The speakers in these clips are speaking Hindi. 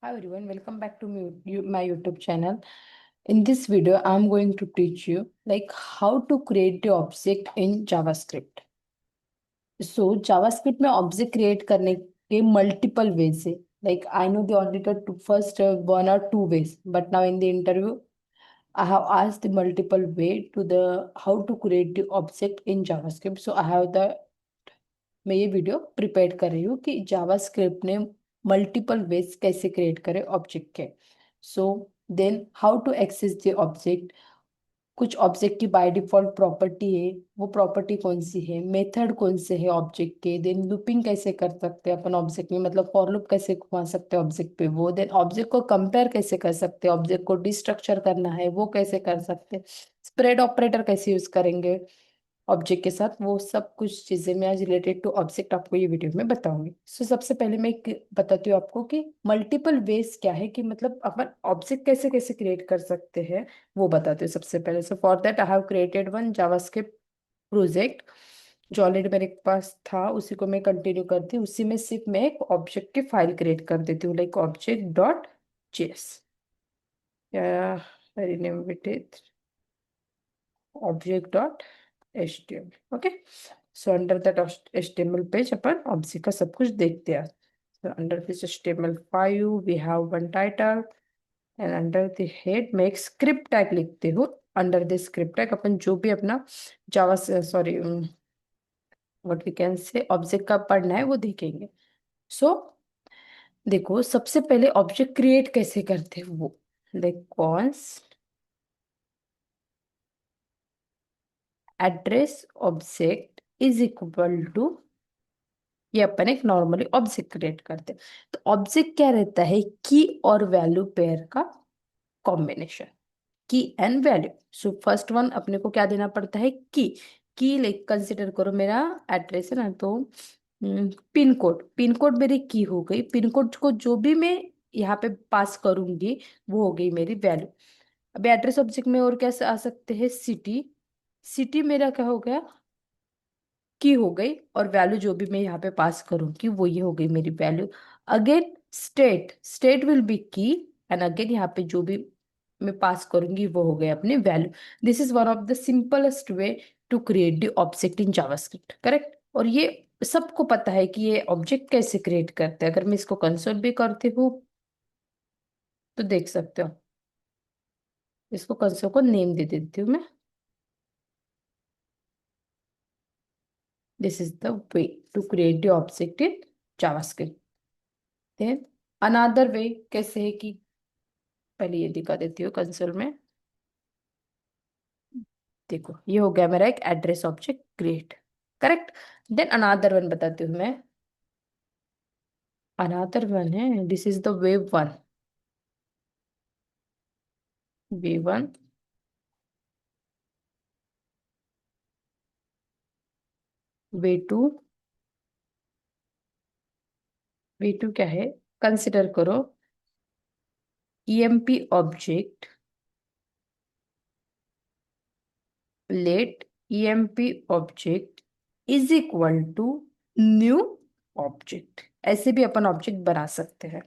Hi everyone, welcome back to my YouTube channel. In this video, I'm going to teach you like how to create the object in JavaScript. So JavaScript में object create करने के multiple ways है. Like I know the only the first one or two ways, but now in the interview, I have asked the multiple way to the how to create the object in JavaScript. So I have the मैं ये वीडियो प्रिपेयर कर रही हूँ कि जावास्क्रिप्ट ने मल्टीपल वेज कैसे क्रिएट करे ऑब्जेक्ट के. So then how to access the object. कुछ ऑब्जेक्ट की बाय डिफॉल्ट प्रॉपर्टी है, वो प्रॉपर्टी कौन सी है, मेथड कौन से है ऑब्जेक्ट के, देन लूपिंग कैसे कर सकते हैं अपन ऑब्जेक्ट में, मतलब फॉर लूप कैसे घुमा सकते हैं ऑब्जेक्ट पे, वो देन ऑब्जेक्ट को कंपेयर कैसे कर सकते हैं, ऑब्जेक्ट को डिस्ट्रक्चर करना है वो कैसे कर सकते हैं, स्प्रेड ऑपरेटर कैसे यूज करेंगे ऑब्जेक्ट के साथ, वो सब कुछ चीजें मैं आज रिलेटेड टू ऑब्जेक्ट आपको ये वीडियो में बताऊंगी. सो सबसे पहले मैं एक बताती हूँ आपको कि मल्टीपल वेज क्या है, कि मतलब अपन ऑब्जेक्ट कैसे कैसे क्रिएट कर सकते हैं वो बताती हूँ सबसे पहले. So for that I have created one JavaScript project जो ऑलरेडी मेरे पास था, उसी को मैं कंटिन्यू करती हूँ. उसी में सिर्फ मैं एक ऑब्जेक्ट की फाइल क्रिएट कर देती हूँ, लाइक ऑब्जेक्ट डॉट जेएस या rename it object dot html. Okay, so under that html page upon object का सब कुछ देखते हैं. so under this html5 we have one title and under the head मैं एक स्क्रिप्ट टैग लिखती हूँ. अंडर द स्क्रिप्ट टैग अपन जो भी अपना Java sorry what we can say object का पढ़ना है वो देखेंगे. सो देखो सबसे पहले ऑब्जेक्ट क्रिएट कैसे करते हैं वो, like const address object is equal to, ये अपन एक नॉर्मली ऑब्जेक्ट क्रिएट करते हैं. तो ऑब्जेक्ट क्या रहता है, की और वैल्यू पेयर का कॉम्बिनेशन, की and value. So first one अपने को क्या देना पड़ता है, की लाइक कंसिडर करो मेरा एड्रेस है ना, तो पिन कोड, पिन कोड मेरी की हो गई. पिन कोड को जो भी मैं यहाँ पे पास करूंगी वो हो गई मेरी वैल्यू. अभी एड्रेस ऑब्जेक्ट में और क्या आ सकते हैं, सिटी, सिटी मेरा क्या हो गया, की हो गई, और वैल्यू जो भी मैं यहाँ पे पास करूंगी वो ये हो गई मेरी value. Again state, state will be की, एंड अगेन यहाँ पे जो भी मैं पास करूंगी वो हो गई अपनी value. This is one of the simplest way to create the object in JavaScript, correct. और ये सबको पता है कि ये ऑब्जेक्ट कैसे क्रिएट करते हैं. अगर मैं इसको कंसोल भी करती हूँ तो देख सकते हो, इसको कंसोल को नेम दे देती हूँ मैं. This is the way to create the object in JavaScript. Then another way कैसे है कि, पहले ये दिखा देती हूँ कंसोल में. देखो ये हो गया मेरा एक address object create, correct. Then another one बताती हूँ मैं. अनदर वन है, this is the wave one, V1, V2. V2 क्या है, कंसिडर करो EMP object, let EMP object is equal to new object. ऐसे भी अपन ऑब्जेक्ट बना सकते हैं.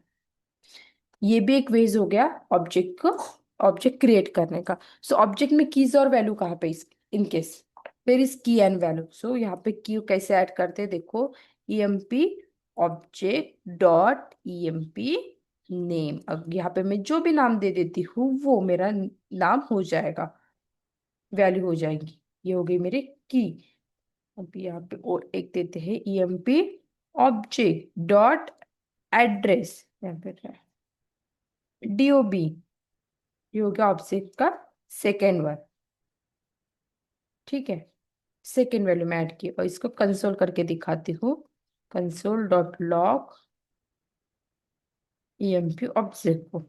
ये भी एक वेज हो गया ऑब्जेक्ट को ऑब्जेक्ट क्रिएट करने का. सो ऑब्जेक्ट में कीज और वैल्यू कहाँ पे, इन केस फिर इस की एंड वैल्यू. सो यहाँ पे की कैसे ऐड करते हैं, देखो EMP object dot EMP name. अब यहाँ पे मैं जो भी नाम दे देती हूँ वो मेरा नाम हो जाएगा, वैल्यू हो जाएगी. ये हो गई मेरी की. अब यहाँ पे और एक देते हैं EMP ऑब्जेक्ट डॉट एड्रेस, या फिर DOB. ये हो गया ऑब्जेक्ट का सेकेंड वन, ठीक है. सेकेंड वैल्यू में ऐड की और इसको कंसोल करके दिखाती हूँ. Console dot log EMP object को.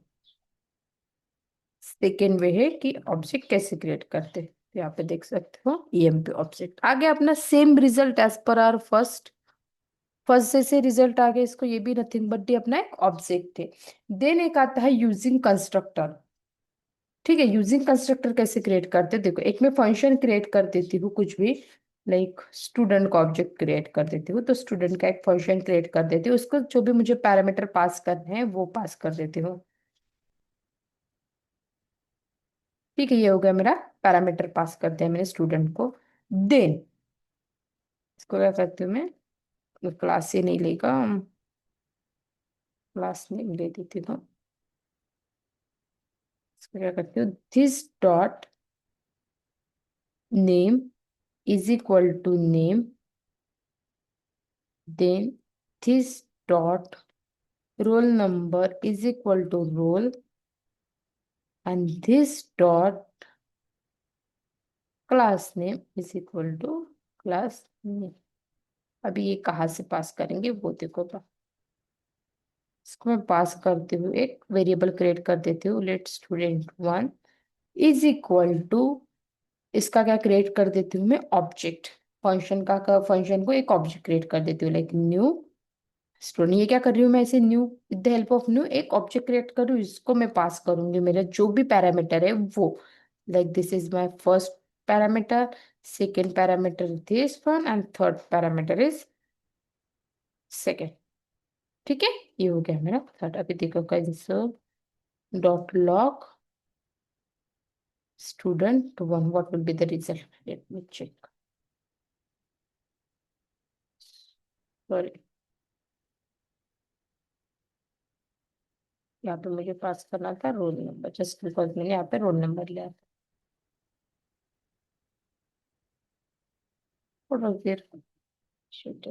सेकेंड वे है कि ऑब्जेक्ट कैसे क्रिएट करते हैं. तो यहाँ पे देख सकते हो EMP ऑब्जेक्ट आ गया अपना same result as per our first. First जैसे रिजल्ट आ गया, इसको ये भी नथिंग बट ये अपना एक ऑब्जेक्ट है. देन एक आता है यूजिंग कंस्ट्रक्टर. ठीक है, यूजिंग कंस्ट्रक्टर कैसे क्रिएट करते हैं, देखो एक मैं फंक्शन क्रिएट कर देती हूँ कुछ भी. लाइक स्टूडेंट का ऑब्जेक्ट क्रिएट कर देती हूँ, तो स्टूडेंट का एक फंक्शन क्रिएट कर देती हूँ, उसको जो भी मुझे पैरामीटर पास करने हैं वो पास कर देती हूँ। ठीक है, ये हो गया मेरा पैरामीटर पास कर दिया मैंने स्टूडेंट को। देन इसको क्या करती हूँ मैं, क्लास से नहीं लेगा, क्लास नेम ले देती हूँ। इसको क्या करती हूँ, this dot name is equal to name, then this dot roll number is equal to roll, and this dot class name is equal to class name। अभी ये कहाँ से पास करेंगे वो देखो बा। इसको मैं पास करती हूँ, एक वेरिएबल क्रिएट कर देती हूँ, let student one is equal to, इसका क्या क्रिएट कर देती हूँ मैं, ऑब्जेक्ट। फंक्शन का फंक्शन को एक ऑब्जेक्ट क्रिएट कर देती हूँ, लाइक न्यू स्टूडेंट। ये क्या कर रही हूँ मैं, ऐसे new with the help of new एक ऑब्जेक्ट क्रिएट कर रही हूँ, इसको मैं पास करूंगी मेरा जो भी पैरामीटर है वो, like this is my first parameter, second parameter this one, and third parameter is second. ठीक है, ये हो गया मेरा थर्ड। अभी देखो console dot log student one, what will be the result, let me check. Sorry, यहाँ पे मुझे पास करना था रोल नंबर, जस्ट बिकॉज मैंने यहाँ पे रोल नंबर लिया था। What was there? Shit.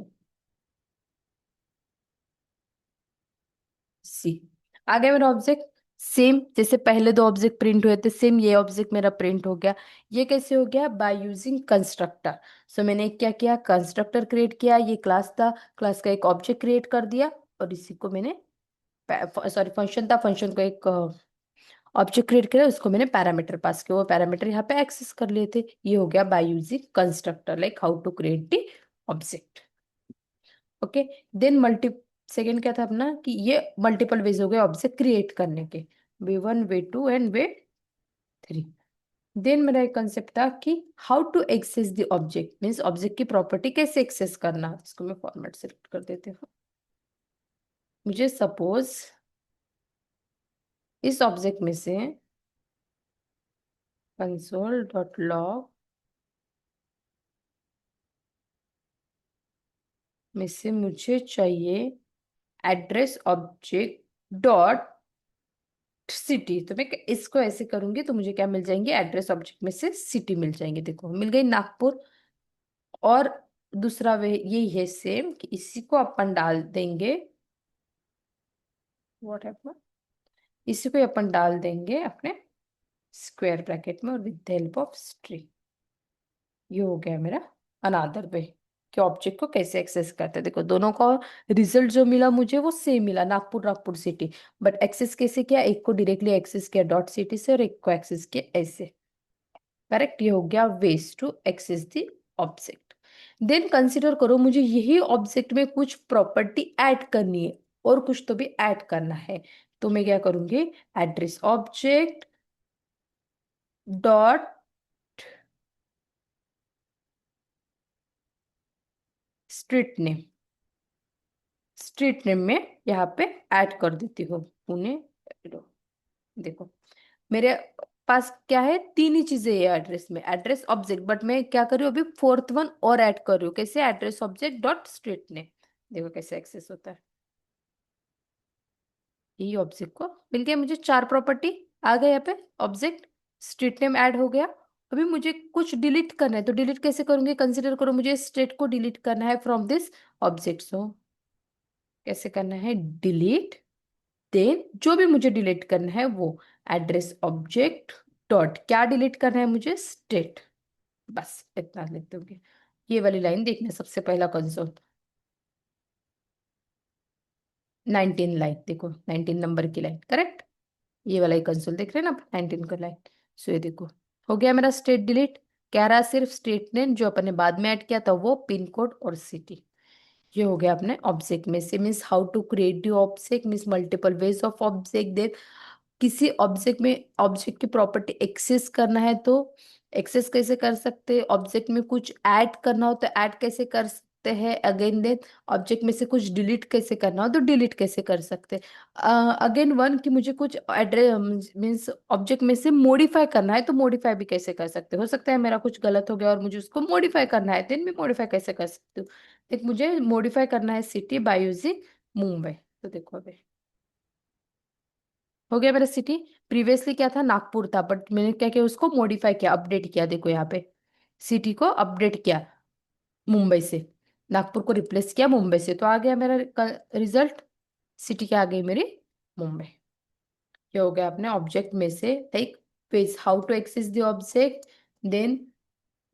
सी, आ गया मेरा ऑब्जेक्ट। सेम जैसे पहले दो ऑब्जेक्ट प्रिंट हुए थे, सेम ये ऑब्जेक्ट मेरा प्रिंट हो गया। ये कैसे हो गया, बाय यूजिंग कंस्ट्रक्टर। सो मैंने क्या किया, कंस्ट्रक्टर क्रिएट किया, ये क्लास था, क्लास का एक ऑब्जेक्ट क्रिएट कर दिया, और इसी को मैंने, सॉरी फंक्शन था, फंक्शन को एक ऑब्जेक्ट क्रिएट किया, उसको मैंने पैरामीटर पास किया, वो पैरामीटर यहाँ पे एक्सेस कर लिए थे। ये हो गया by using constructor, like how to create the object. Okay, then multi, second क्या था अपना, कि ये मल्टीपल वेज हो गए ऑब्जेक्ट क्रिएट करने के, way one way two and way three. Then मेरा एक कंसेप्ट था कि how to access the object, means object की प्रॉपर्टी कैसे एक्सेस करना। इसको मैं फॉर्मेट सेलेक्ट कर देती हूँ। मुझे सपोज इस ऑब्जेक्ट में से कंसोल डॉट लॉग में से मुझे चाहिए एड्रेस ऑब्जेक्ट डॉट सिटी, तो मैं इसको ऐसे करूंगी तो मुझे क्या मिल जाएंगे, एड्रेस ऑब्जेक्ट में से सिटी मिल जाएंगे। देखो मिल गई नागपुर। और दूसरा वे यही है सेम, कि इसी को अपन डाल देंगे, व्हाट है, इसी को अपन डाल देंगे अपने स्क्वायर ब्रैकेट में, और with the help of string. ये हो गया मेरा अनादर वे कि ऑब्जेक्ट को कैसे एक्सेस करते हैं। देखो दोनों का रिजल्ट जो मिला मुझे वो सेम मिला, Nagpur Nagpur city, but access कैसे किया, एक को डायरेक्टली एक्सेस किया डॉट सिटी से, और एक को एक्सेस किया ऐसे। करेक्ट, ये हो गया ways to access the object. Then consider करो मुझे यही ऑब्जेक्ट में कुछ प्रॉपर्टी ऐड करनी है, और कुछ तो भी ऐड करना है, तो मैं क्या करूंगी, address object dot street name, street name में यहाँ पे ऐड कर देती हूँ पुणे। देखो मेरे पास क्या है, तीन ही चीजें है एड्रेस में, एड्रेस ऑब्जेक्ट, बट मैं क्या कर रही हूँ अभी फोर्थ वन और ऐड कर रही हूँ, कैसे, address object dot street name. देखो कैसे एक्सेस होता है, यही ऑब्जेक्ट को मिल गया मुझे चार प्रॉपर्टी आ गए यहाँ पे, ऑब्जेक्ट स्ट्रीट नेम ऐड हो गया। अभी मुझे कुछ डिलीट करना है, तो डिलीट कैसे करूंगी, कंसिडर करो मुझे स्टेट को डिलीट करना है फ्रॉम दिस ऑब्जेक्ट। सो कैसे करना है, डिलीट, देन जो भी मुझे डिलीट करना है वो एड्रेस ऑब्जेक्ट डॉट क्या डिलीट करना है मुझे, स्टेट। बस इतना लिख दोगे। ये वाली लाइन देखना, सबसे पहला कंसोल 19 लाइन, देखो 19 नंबर की लाइन, करेक्ट। ये वाला ही कंसोल देख रहे हैं ना, 19 का लाइन। सो ये देखो हो गया मेरा स्टेट डिलीट। कह रहा है सिर्फ स्टेट नेम जो अपन ने बाद में ऐड किया था वो, पिन कोड और सिटी। ये हो गया अपने ऑब्जेक्ट में से, means how to create the object, means multiple ways of object. किसी ऑब्जेक्ट की प्रॉपर्टी एक्सेस करना है तो एक्सेस कैसे कर सकते हैं, ऑब्जेक्ट में कुछ ऐड करना हो तो ऐड कैसे कर सकते हैं, अगेन देन ऑब्जेक्ट में से कुछ डिलीट कैसे करना हो तो डिलीट कैसे कर सकते हैं, अगेन वन कि मुझे कुछ एड्रेस मीन्स ऑब्जेक्ट में से मॉडिफाई करना है तो मॉडिफाई भी कैसे कर सकते हो सकता है मेरा कुछ गलत हो गया और मुझे उसको मॉडिफाई करना है, देन मैं मॉडिफाई कैसे कर सकती हूँ। देख मुझे मॉडिफाई करना है सिटी बाय यूजिंग मुंबई, तो देखो अभी हो गया मेरा सिटी। प्रीवियसली क्या था, नागपुर था, बट मैंने क्या किया, उसको मॉडिफाई किया, अपडेट किया, देखो यहाँ पे सिटी को अपडेट किया मुंबई से, नागपुर को रिप्लेस किया मुंबई से, तो आ गया मेरा रिजल्ट, सिटी क्या आ गई मेरी, मुंबई। ये हो गया अपने ऑब्जेक्ट में से like ways how to access the object, then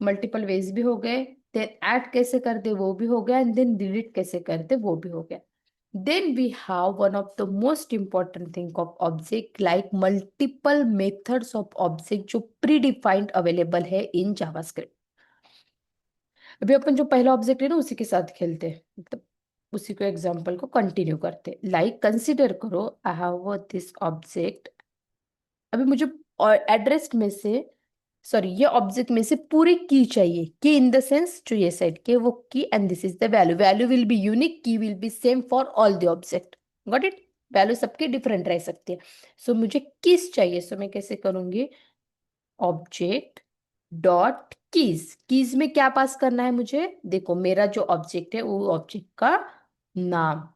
multiple ways भी हो गए, देन ऐड कैसे करते वो भी हो गया, एंड देन डिलीट कैसे करते वो भी हो गया। Then we have one of the most important thing of object like multiple methods of object जो predefined available है in JavaScript। अभी अपन जो पहला ऑब्जेक्ट है ना उसी के साथ खेलते हैं, मतलब उसी को एग्जांपल को कंटिन्यू करते, लाइक कंसीडर करो आई हैव दिस ऑब्जेक्ट। अभी मुझे एड्रेस में से सॉरी ये ऑब्जेक्ट में से पूरी की चाहिए, की इन द सेंस जो ये सेट के वो key, and this is the value, value will be unique, key will be same for all the object, got it. Value सबकी डिफरेंट रह सकती है। सो मुझे कीज चाहिए, सो मैं कैसे करूंगी, ऑब्जेक्ट डॉट कीज, कीज में क्या पास करना है मुझे, देखो मेरा जो ऑब्जेक्ट है वो ऑब्जेक्ट का नाम,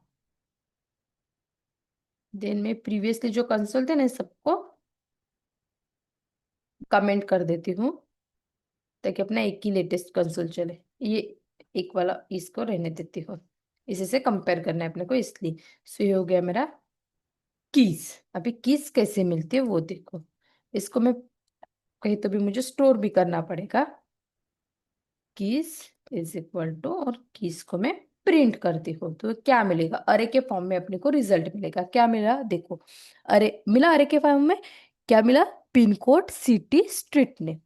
देन में प्रीवियसली जो कंसोल थे ना सबको कमेंट कर देती हूँ ताकि अपना एक ही लेटेस्ट कंसोल चले, ये एक वाला इसको रहने देती हूँ, इसी से कंपेयर करना है अपने को इसलिए। सो ये हो गया मेरा कीज। अभी कीज कैसे मिलती है वो देखो, इसको मैं कहीं तो भी मुझे स्टोर भी करना पड़ेगा, कीज इज इक्वल टू और कीज को मैं प्रिंट करती हूँ तो क्या मिलेगा, अरे के फॉर्म में अपने को रिजल्ट मिलेगा, क्या मिला देखो, अरे मिला, अरे के फॉर्म में क्या मिला, pin code city street name,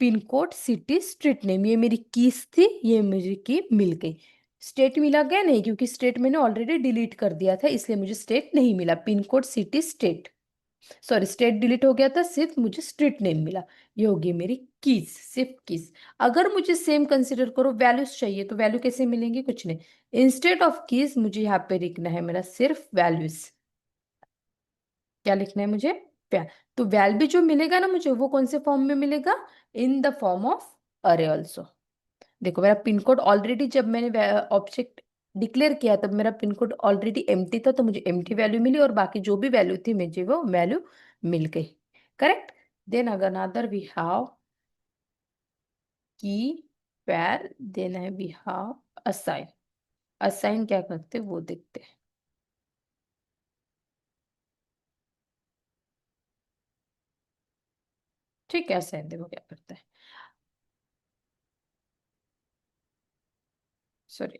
pin code city street name, ये मेरी कीज थी, ये मेरी की मिल गई। स्टेट मिला क्या, नहीं, क्योंकि स्टेट मैंने ऑलरेडी डिलीट कर दिया था इसलिए मुझे स्टेट नहीं मिला, pin code city state, sorry state delete हो गया था, सिर्फ मुझे स्ट्रीट नेम मिला। ये होगी मेरी कीज, सिर्फ कीज। अगर मुझे सेम कंसिडर करो वैल्यूज चाहिए तो वैल्यू कैसे मिलेंगे, कुछ नहीं, इंस्टेड ऑफ कीज मुझे यहाँ पे लिखना है मेरा सिर्फ वैल्यूज, क्या लिखना है मुझे, प्यार। तो वैल्यू जो मिलेगा ना मुझे वो कौन से फॉर्म में मिलेगा, इन द फॉर्म ऑफ अरे ऑल्सो। देखो मेरा पिन कोड ऑलरेडी जब मैंने ऑब्जेक्ट डिक्लेयर किया तब मेरा पिन कोड ऑलरेडी एम्प्टी था तो मुझे एम्प्टी वैल्यू मिली और बाकी जो भी वैल्यू थी मुझे वो वैल्यू मिल गई, करेक्ट। देन अगर अनदर वी हैव की पैर, देन है वी हैव असाइन, असाइन क्या करते हैं वो देखते हैं। ठीक है, असाइन देखो क्या करता है, सॉरी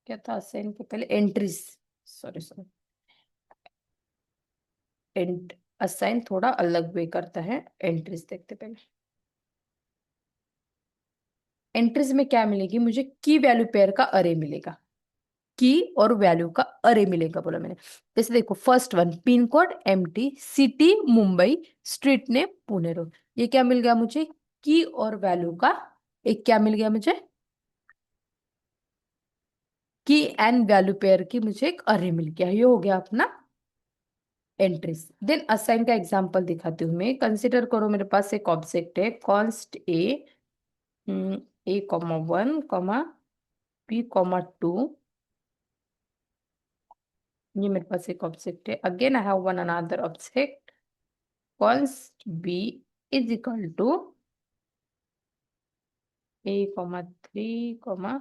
क्या था असाइन के पहले, एंट्रीज, सॉरी सॉरी, एंट असाइन थोड़ा अलग वे करता है, एंट्रीज देखते पहले। एंट्रीज में क्या मिलेगी मुझे, की वैल्यू पेयर का अरे मिलेगा, की और वैल्यू का अरे मिलेगा बोला मैंने। जैसे देखो first one pin code empty, city Mumbai, street name Pune road, ये क्या मिल गया मुझे, की और वैल्यू का एक क्या मिल गया मुझे, की एंड वैल्यू पेयर की मुझे एक अरे मिल गया, ये हो गया अपना एंट्रीज। देन असाइन का एग्जांपल दिखाती हूँ मैं, कंसिडर करो मेरे पास एक ऑब्जेक्ट है const A comma one comma B comma two, ये मेरे पास एक ऑब्जेक्ट है, again I have one another object const b is equal to a comma three comma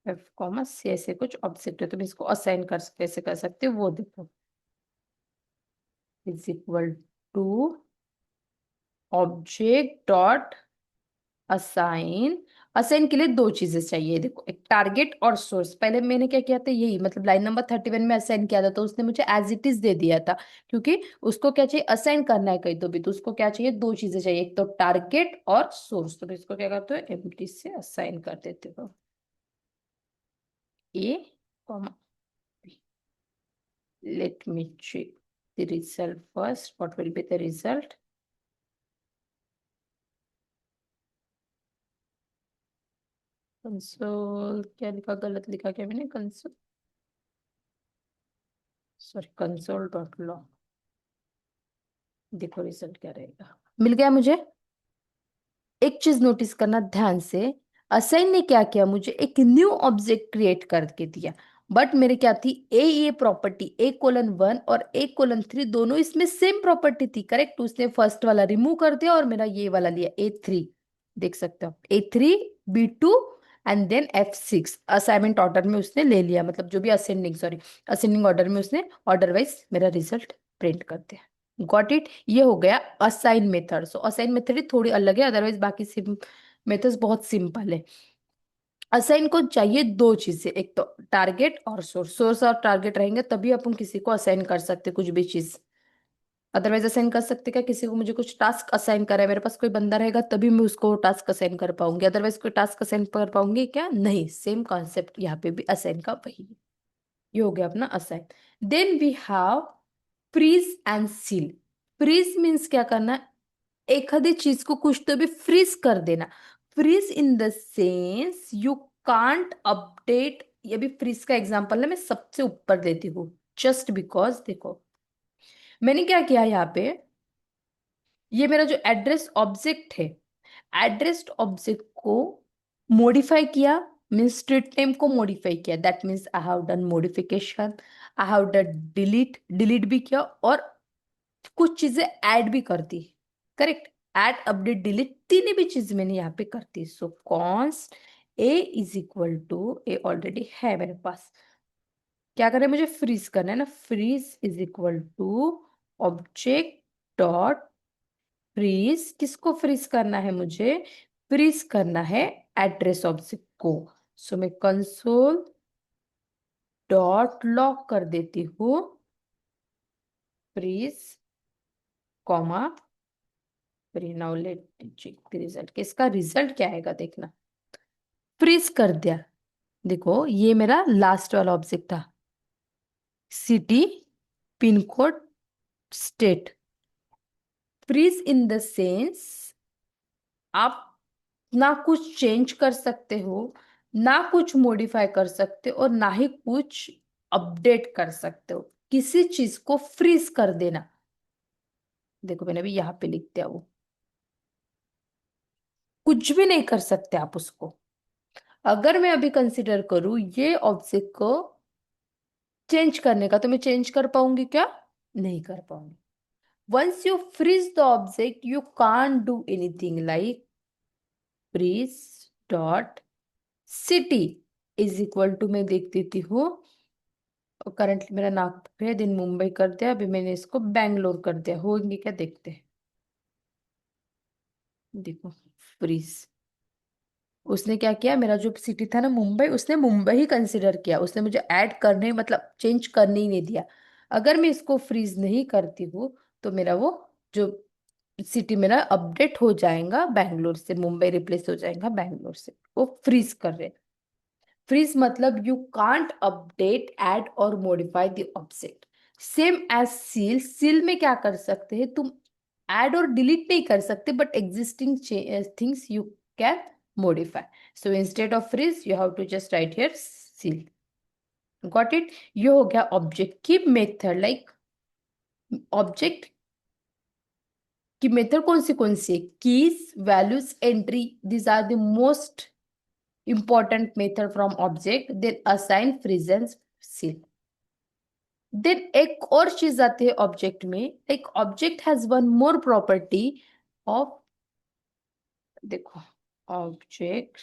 F comma C, ऐसे कुछ ऑब्जेक्ट है तो मैं इसको असाइन कर कैसे कर सकते हो वो देखो, is equal to object dot assign, assign के लिए दो चीजें चाहिए देखो, एक टारगेट और सोर्स। पहले मैंने क्या किया था, यही मतलब लाइन नंबर 31 में असाइन किया था तो उसने मुझे एज इट इज दे दिया था, क्योंकि उसको क्या चाहिए, असाइन करना है कहीं तो भी, तो उसको क्या चाहिए, दो चीजें चाहिए, एक तो टारगेट और सोर्स, तो मैं इसको क्या करते हो एम्प्टी से असाइन कर देते हो, A comma B, Let me check the result first. What will be the result? Console क्या लिखा, गलत लिखा क्या मैंने? Console, sorry, console dot log. देखो रिजल्ट क्या रहेगा। मिल गया मुझे। एक चीज नोटिस करना ध्यान से, असाइन ने क्या किया, मुझे एक न्यू ऑब्जेक्ट क्रिएट करके दिया। बट मेरे क्या थी, ए प्रॉपर्टी A:1 और A:3 दोनों इसमें सेम प्रॉपर्टी थी, करेक्ट। उसने फर्स्ट वाला रिमूव कर दिया और मेरा ये वाला लिया A3। देख सकते हो A3, B2 and then F6 assignment order में उसने ले लिया, मतलब जो भी असेंडिंग, सॉरी, असेंडिंग ऑर्डर में उसने ऑर्डर वाइज मेरा रिजल्ट प्रिंट कर दिया। Got it. ये हो गया असाइन मेथड। सो असाइन मेथड ही थोड़ी अलग है, अदरवाइज बाकी मेथड्स बहुत सिंपल है। असाइन को चाहिए दो चीजें, एक तो टारगेट और सोर्स। सोर्स और टारगेट रहेंगे तभी अपन किसी को असाइन कर सकते कुछ भी चीज। अदरवाइज असाइन कर सकते क्या, किसी को मुझे कुछ टास्क असाइन करा है, मेरे पास कोई बंदा रहेगा तभी मैं उसको टास्क असाइन कर पाऊंगी, अदरवाइज कोई टास्क असाइन कर पाऊंगी क्या? नहीं। सेम कॉन्सेप्ट यहाँ पे भी असाइन का वही है। ये हो गया अपना assign. Then we have freeze and seal. Freeze means क्या करना, एखादी चीज को कुछ तो भी फ्रीज कर देना। Freeze in the sense you can't update. ये भी फ्रीज का एग्जांपल है, मैं सबसे ऊपर देती हूँ जस्ट बिकॉज। देखो मैंने क्या किया यहाँ पे, ये मेरा जो एड्रेस ऑब्जेक्ट है, एड्रेस ऑब्जेक्ट को मॉडिफाई किया, मीन्स स्ट्रीट नेम को मॉडिफाई किया, that means I have done modification. I have done delete, delete भी किया और कुछ चीजें ऐड भी कर दी, करेक्ट। ऐड, अपडेट, डिलीट तीनों भी चीज मैंने यहाँ पे कर दी। So const A is equal to, A already है मेरे पास, क्या करें, मुझे फ्रीज करना है ना, freeze is equal to object dot freeze. किसको फ्रीज करना है मुझे? फ्रीज करना है एड्रेस ऑब्जेक्ट को। सो मैं कंसोल डॉट लॉग कर देती हूँ freeze comma free. Now let check the result, किसका रिजल्ट क्या आएगा देखना। फ्रीज कर दिया, देखो ये मेरा लास्ट वाला ऑब्जेक्ट था, city, pin code, state. Freeze in the sense आप ना कुछ चेंज कर सकते हो, ना कुछ मॉडिफाई कर सकते हो और ना ही कुछ अपडेट कर सकते हो। किसी चीज को फ्रीज कर देना, देखो मैंने भी यहाँ पे लिख दिया, वो कुछ भी नहीं कर सकते आप उसको। अगर मैं अभी कंसिडर करूं ये ऑब्जेक्ट को चेंज करने का, तो मैं चेंज कर पाऊंगी क्या? नहीं कर पाऊंगी। Once you freeze the object you can't do anything, like freeze dot city is equal to, मैं देख देती हूँ, करंटली मेरा नागपुर है, दिन मुंबई कर दिया, अभी मैंने इसको बैंगलोर कर दिया, होंगे क्या देखते हैं। देखो फ्रीज, उसने क्या किया, मेरा जो सिटी था ना मुंबई, उसने मुंबई ही कंसिडर किया, उसने मुझे ऐड करने मतलब चेंज करने ही नहीं दिया। अगर मैं इसको फ्रीज नहीं करती हूँ तो मेरा वो जो सिटी मेरा अपडेट हो जाएगा बैंगलोर से, मुंबई रिप्लेस हो जाएगा बैंगलोर से। वो फ्रीज कर रहे। फ्रीज मतलब यू कांट अपडेट, ऐड और modify the object. Same as seal. Seal में क्या कर सकते हैं तुम, ऐड और डिलीट नहीं कर सकते, but existing things you can modify. So instead of freeze you have to just write here seal. Got it. ये हो गया ऑब्जेक्ट की मेथड। लाइक ऑब्जेक्ट की मेथड कौन सी है, keys, values, entry, these are the most important method from object, then assign, freeze and seal। Then एक और चीज आती है ऑब्जेक्ट में, एक ऑब्जेक्ट has one more property of, देखो ऑब्जेक्ट,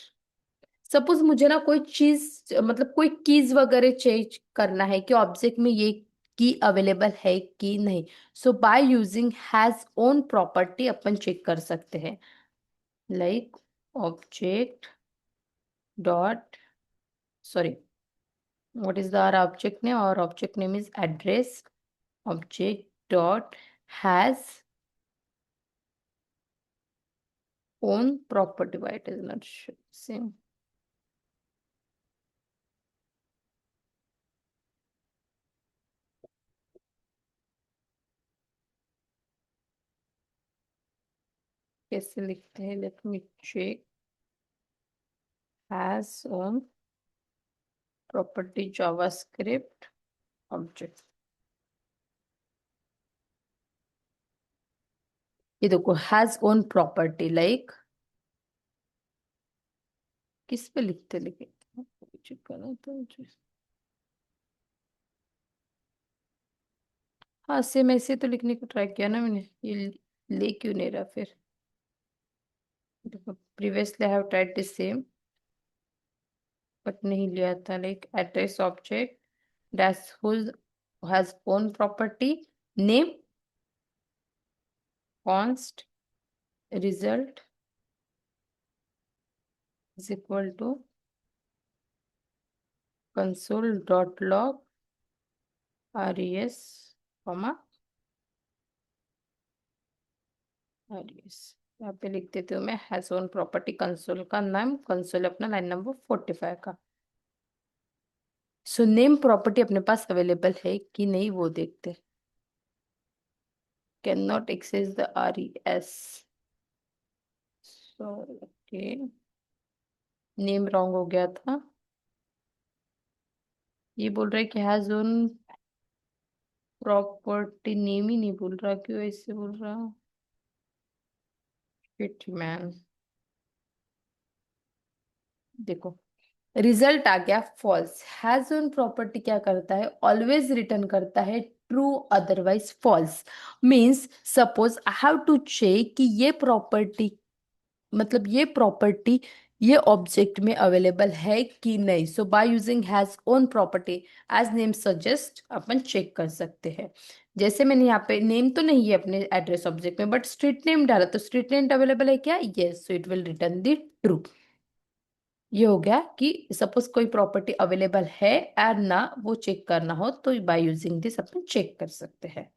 सपोज मुझे ना कोई चीज मतलब कोई कीज वगैरह चेंज करना है कि ऑब्जेक्ट में ये की अवेलेबल है कि नहीं। So by using has own property अपन चेक कर सकते हैं, like object dot, sorry, what is the our object name? Our object name is address object dot has own property. Why it is not same? कैसे लिखते हैं, let me check. Has own property JavaScript object. ये देखो, हैज ओन प्रॉपर्टी, लाइक किस पे लिखते, लेकिन चेक करना तो हाँ, सेम ऐसे तो लिखने को ट्राई किया ना मैंने, ये ले क्यों नहीं रहा फिर। देखो, previously I have tried this same, but नहीं लिया था। Like address object dash whose has own property name const result is equal to console.log res comma res। यहाँ पे लिख देती हूँ मैं, हैज ओन प्रॉपर्टी कंसोल का नाम, कंसोल अपना लाइन नंबर 45 का। सो नेम प्रॉपर्टी अपने पास अवेलेबल है कि नहीं वो देखते। Can not access the res। So okay, name wrong हो गया था। ये बोल रहा है कि हैज ओन प्रॉपर्टी, नेम ही नहीं बोल रहा, क्यों ऐसे बोल रहा। Shit man. देखो, रिजल्ट आ गया फॉल्स। हैज ऑन प्रॉपर्टी क्या करता है, ऑलवेज रिटर्न करता है true otherwise false. Means suppose I have to check कि ये प्रॉपर्टी, मतलब ये प्रॉपर्टी ये ऑब्जेक्ट में अवेलेबल है कि नहीं। So by using has own property, as name suggest, अपन चेक कर सकते हैं। जैसे मैंने यहाँ पे नेम तो नहीं है अपने एड्रेस ऑब्जेक्ट में, बट स्ट्रीट नेम डाला, तो स्ट्रीट नेम अवेलेबल है क्या, yes, so it will return the true. ये हो गया कि सपोज कोई प्रॉपर्टी अवेलेबल है और ना वो चेक करना हो, तो बाय यूजिंग दिस अपन चेक कर सकते हैं।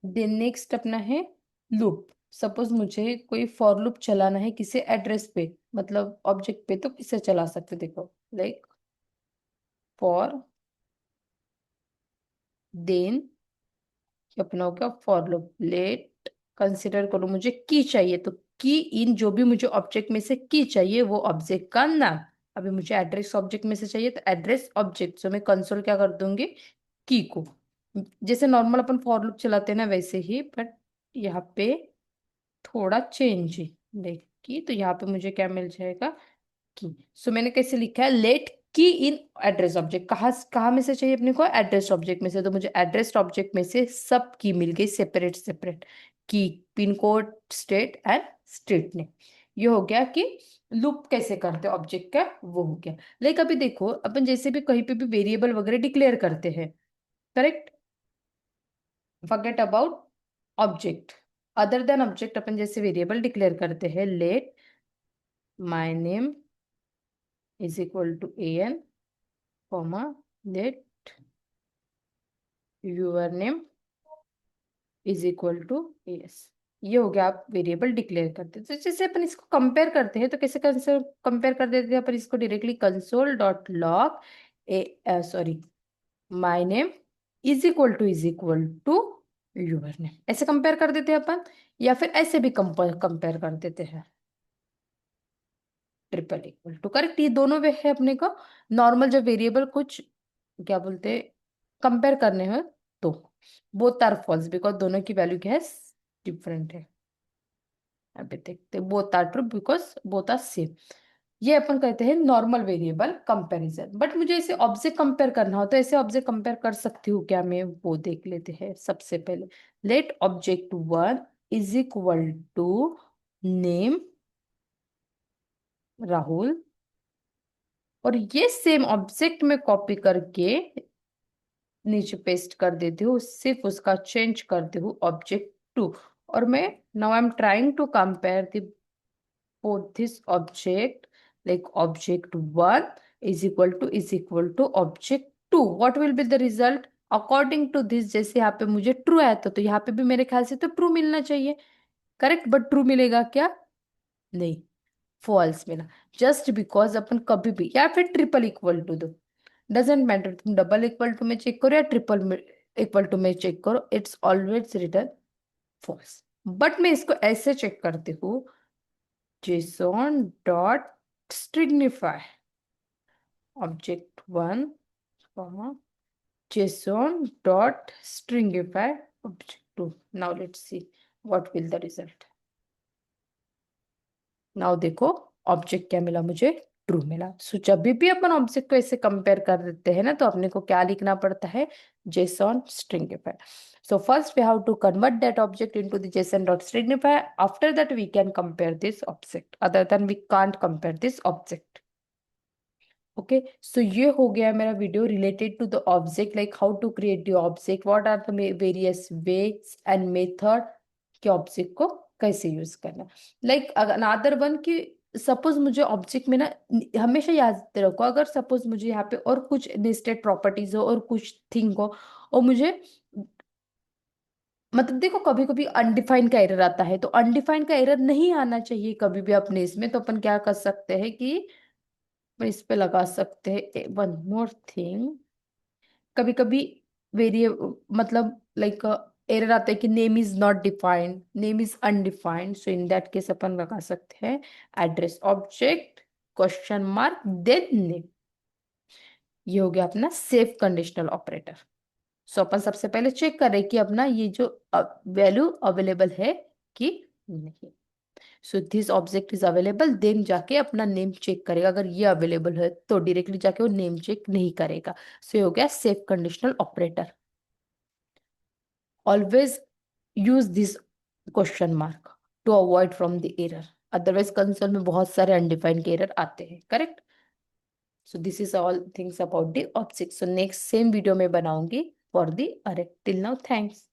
देन नेक्स्ट अपना है लूप। सपोज मुझे कोई फॉर लूप चलाना है किसी एड्रेस पे, मतलब ऑब्जेक्ट पे, तो किसे चला सकते, देखो लाइक फॉर, देन अपना हो गया फॉर लूप। लेट कंसिडर करो मुझे की चाहिए, तो की इन जो भी मुझे ऑब्जेक्ट में से की चाहिए वो ऑब्जेक्ट का नाम। अभी मुझे एड्रेस ऑब्जेक्ट में से चाहिए तो एड्रेस ऑब्जेक्ट, सो मैं कंसोल क्या कर दूंगी, की को। जैसे नॉर्मल अपन फॉर लूप चलाते हैं ना वैसे ही, बट यहाँ पे थोड़ा चेंज है। लाइक की, तो यहाँ पे मुझे क्या मिल जाएगा, की। सो मैंने कैसे लिखा है, लेट की इन एड्रेस ऑब्जेक्ट। कहाँ कहाँ में से चाहिए अपने को, एड्रेस ऑब्जेक्ट में से, तो मुझे एड्रेस ऑब्जेक्ट में से सब की मिल गई सेपरेट सेपरेट, की, pin code, state and street name. ये हो गया कि लूप कैसे करते हैं ऑब्जेक्ट का, वो हो गया। लाइक अभी देखो अपन जैसे भी कहीं पे भी वेरिएबल वगैरह डिक्लेयर करते हैं, correct, forget about object, other then object अपन जैसे वेरिएबल डिक्लेयर करते हैं, let my name is equal to an, comma, let your name is equal to S. ये हो गया, आप वेरिएबल डिक्लेयर करते हैं। तो जैसे अपन इसको कंपेयर करते हैं तो कैसे कंपेयर कर देते हैं अपन इसको, directly console dot log a, sorry, my name is equal to your name, ऐसे कंपेयर कर देते हैं अपन। या फिर ऐसे भी कंपेयर कर देते हैं, ट्रिपल इक्वल टू, करेक्ट। ये दोनों वे है अपने को। नॉर्मल जब वेरिएबल कुछ क्या बोलते हैं कंपेयर करने हैं, तो बोथ आर फॉल्स, बिकॉज दोनों की वैल्यू क्या है, डिफरेंट है। अभी देखते हैं, both are true because both are same. ये अपन कहते हैं नॉर्मल वेरिएबल कंपैरिजन। बट मुझे ऐसे ऑब्जेक्ट कंपेयर करना हो तो ऐसे ऑब्जेक्ट कंपेयर कर सकती हूँ क्या मैं, वो देख लेते हैं सबसे पहले। Let object one is equal to name Rahul, और ये सेम ऑब्जेक्ट में कॉपी करके नीचे पेस्ट कर देती हूँ, सिर्फ उसका चेंज करती हूँ ऑब्जेक्ट टू। और मैं now I am trying to compare the both this object, like object 1 is equal to object 2, what will be the result according to this। जैसे यहाँ पे मुझे ट्रू आया था तो यहाँ पे भी मेरे ख्याल से तो ट्रू मिलना चाहिए, करेक्ट। बट ट्रू मिलेगा क्या, नहीं, फॉल्स मिला। जस्ट बिकॉज अपन कभी भी, या फिर ट्रिपल इक्वल टू दो, डजेंट मैटर, तुम डबल इक्वल टू में चेक करो या ट्रिपल में इक्वल टू में चेक करो, it's always return false. But मैं इसको ऐसे चेक करती हूँ, JSON dot stringify object 1, comma, JSON dot stringify object 2। Now let's see what will the result। Now देखो ऑब्जेक्ट क्या मिला मुझे, ट्रू मिला। सो जब भी अपन ऑब्जेक्ट को ऐसे कंपेयर कर देते हैं ना तो अपने को क्या लिखना पड़ता है, JSON stringify. So first we have to convert that object into the JSON.stringify. After that we can compare this object. Other than we can't compare this object. Okay, so ये हो गया मेरा video related to the object, like how to create the object, what are the various ways and method के ऑब्जेक्ट को कैसे यूज करना। लाइक अनदर वन की, सपोज मुझे ऑब्जेक्ट में ना, हमेशा याद रखो, अगर सपोज मुझे यहाँ पे और कुछ नेस्टेड प्रॉपर्टीज हो और कुछ थिंग हो, और मुझे, मतलब देखो कभी कभी अनडिफाइंड का एरर आता है, तो अनडिफाइंड का एरर नहीं आना चाहिए कभी भी अपने इसमें, तो अपन क्या कर सकते हैं कि पर इस पे लगा सकते हैं वन मोर थिंग। कभी कभी वेरिए मतलब लाइक एरर आता है कि name is not defined, name is undefined, so in that case अपन लगा सकते हैं address object question mark then name. ये हो गया अपना सेफ कंडीशनल ऑपरेटर। सो अपन सबसे पहले चेक करें कि अपना ये जो वैल्यू अवेलेबल है कि नहीं। So this object is available, then जाके अपना नेम चेक करेगा। अगर ये अवेलेबल है तो डायरेक्टली जाके वो नेम चेक नहीं करेगा। सो ये हो गया safe conditional operator. Always use this question mark to avoid from the error, otherwise console में बहुत सारे अनडिफाइंड के एरर आते हैं, correct. So this is all things about the object. So next same video में बनाऊंगी for the array. Till now thanks.